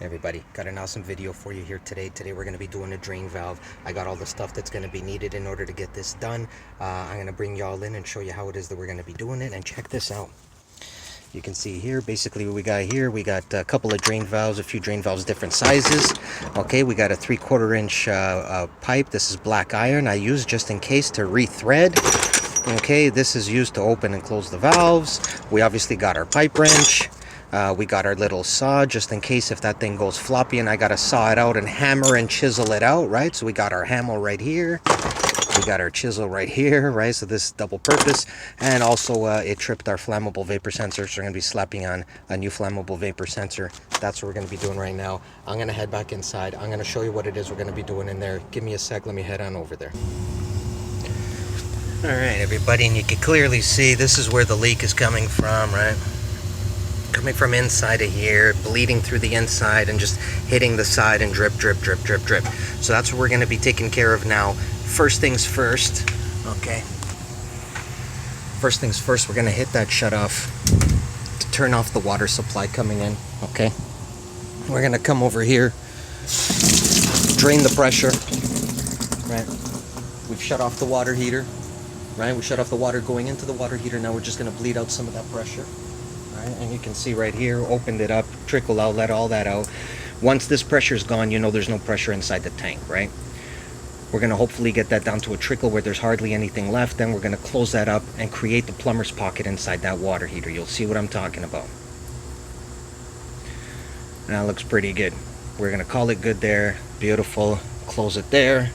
Everybody, got an awesome video for you here today. Today we're going to be doing a drain valve. I got all the stuff that's going to be needed in order to get this done. I'm going to bring y'all in and show you how it is that we're going to be doing it. And check this out. You can see here, basically what we got here, we got a couple of drain valves, a few drain valves, different sizes. Okay, we got a 3/4 inch pipe. This is black iron I use just in case to rethread. Okay, this is used to open and close the valves. We obviously got our pipe wrench. We got our little saw just in case if that thing goes floppy and I gotta saw it out and hammer and chisel it out, right? So we got our hammer right here. We got our chisel right here, right? So this is double purpose. And also it tripped our flammable vapor sensor. So we're gonna be slapping on a new flammable vapor sensor. That's what we're gonna be doing right now. I'm gonna head back inside. I'm gonna show you what it is we're gonna be doing in there. Give me a sec, let me head on over there. All right, everybody, and you can clearly see this is where the leak is coming from, right? Coming from inside of here, bleeding through the inside and just hitting the side and drip, drip, drip, drip, drip. So that's what we're going to be taking care of now. First things first, okay? First things first, we're going to hit that shut off to turn off the water supply coming in, okay? We're going to come over here, drain the pressure, right? We've shut off the water heater, right? We shut off the water going into the water heater. Now we're just going to bleed out some of that pressure. And you can see right here, opened it up, trickle out, let all that out. Once this pressure is gone, you know there's no pressure inside the tank, right? We're going to hopefully get that down to a trickle where there's hardly anything left. Then we're going to close that up and create the plumber's pocket inside that water heater. You'll see what I'm talking about. That looks pretty good. We're going to call it good there. Beautiful. Close it there.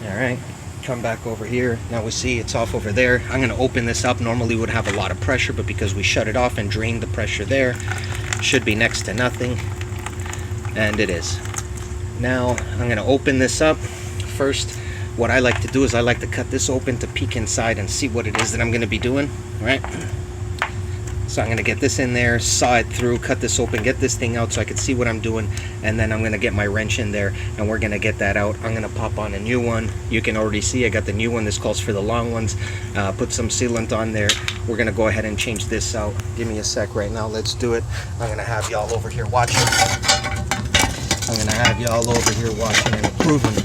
All right. Come back over here. Now we see it's off over there. I'm going to open this up. Normally would have a lot of pressure, but because we shut it off and drained the pressure there, should be next to nothing, and it is. Now I'm going to open this up. First, what I like to do is I like to cut this open to peek inside and see what it is that I'm going to be doing, right? So I'm going to get this in there, saw it through, cut this open, get this thing out so I can see what I'm doing, and then I'm going to get my wrench in there and we're going to get that out. I'm going to pop on a new one. You can already see I got the new one. This calls for the long ones. Put some sealant on there. We're going to go ahead and change this out. Give me a sec right now. Let's do it. I'm going to have y'all over here watching. I'm going to have y'all over here watching and approving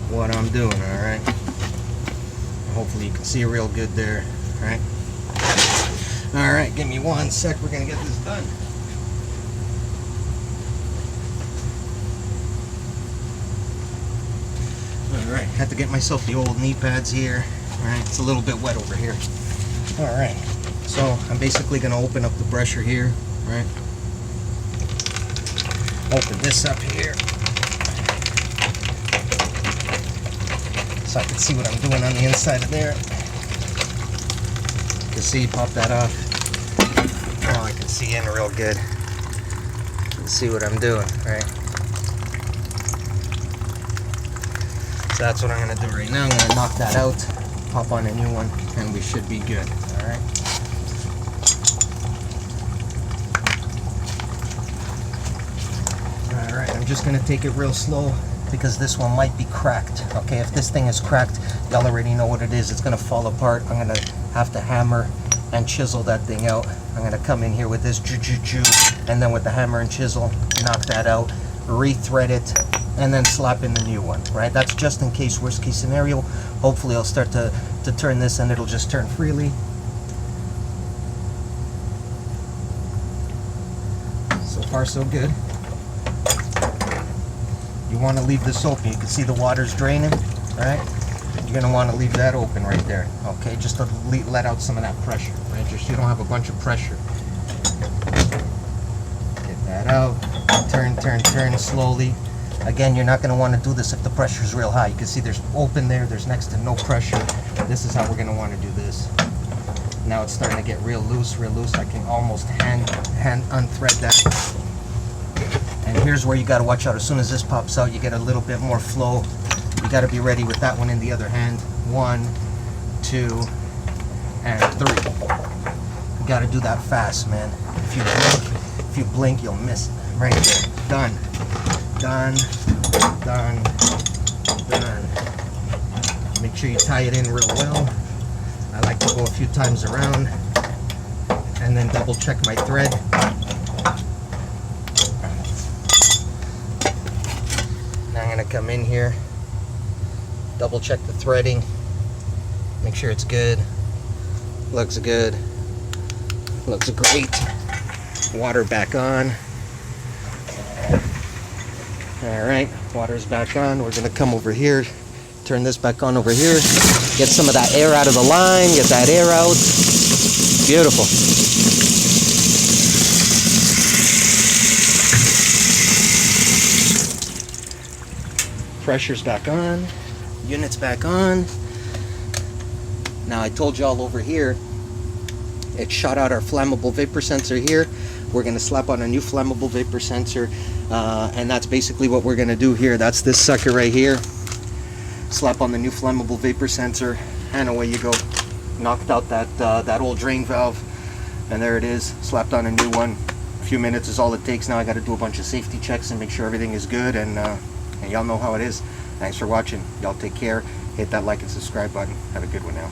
what I'm doing, all right? Hopefully you can see real good there, all right? All right, give me one sec. We're gonna get this done. All right, had to get myself the old knee pads here. All right, it's a little bit wet over here. All right, so I'm basically gonna open up the pressure here, right? Open this up here so I can see what I'm doing on the inside of there. You can see, pop that off. Oh, I can see in real good. You can see what I'm doing, right? So that's what I'm going to do right now. I'm going to knock that out, pop on a new one, and we should be good, all right? All right, I'm just going to take it real slow because this one might be cracked, okay? If this thing is cracked, y'all already know what it is. It's going to fall apart. I'm going to have to hammer and chisel that thing out. I'm going to come in here with this and then with the hammer and chisel, knock that out, rethread it, and then slap in the new one, right? That's just in case, worst case scenario. Hopefully I'll start to turn this and it'll just turn freely. So far so good. You want to leave this open. You can see the water's draining, right? You're going to want to leave that open right there, okay? Just to let out some of that pressure, right? Just so you don't have a bunch of pressure. Get that out. Turn, turn, turn slowly. Again, you're not going to want to do this if the pressure is real high. You can see there's open there. There's next to no pressure. This is how we're going to want to do this. Now it's starting to get real loose, real loose. I can almost hand unthread that. And here's where you got to watch out. As soon as this pops out, you get a little bit more flow. You got to be ready with that one in the other hand. 1, 2, and 3. You got to do that fast, man. If you blink, you'll miss it. Right there. Done. Done. Done. Done. Make sure you tie it in real well. I like to go a few times around and then double check my thread. come in here, double check the threading, make sure it's good. Looks good. Looks great. Water back on. Alright, water's back on. We're going to come over here, turn this back on over here, get some of that air out of the line, get that air out. Beautiful. Pressure's back on. Unit's back on. Now I told y'all over here, it shot out our flammable vapor sensor here. We're going to slap on a new flammable vapor sensor, and that's basically what we're going to do here. That's this sucker right here. Slap on the new flammable vapor sensor, and away you go. Knocked out that old drain valve, and there it is. Slapped on a new one. A few minutes is all it takes. Now I got to do a bunch of safety checks and make sure everything is good, and y'all know how it is. Thanks for watching. Y'all take care. Hit that like and subscribe button. Have a good one now.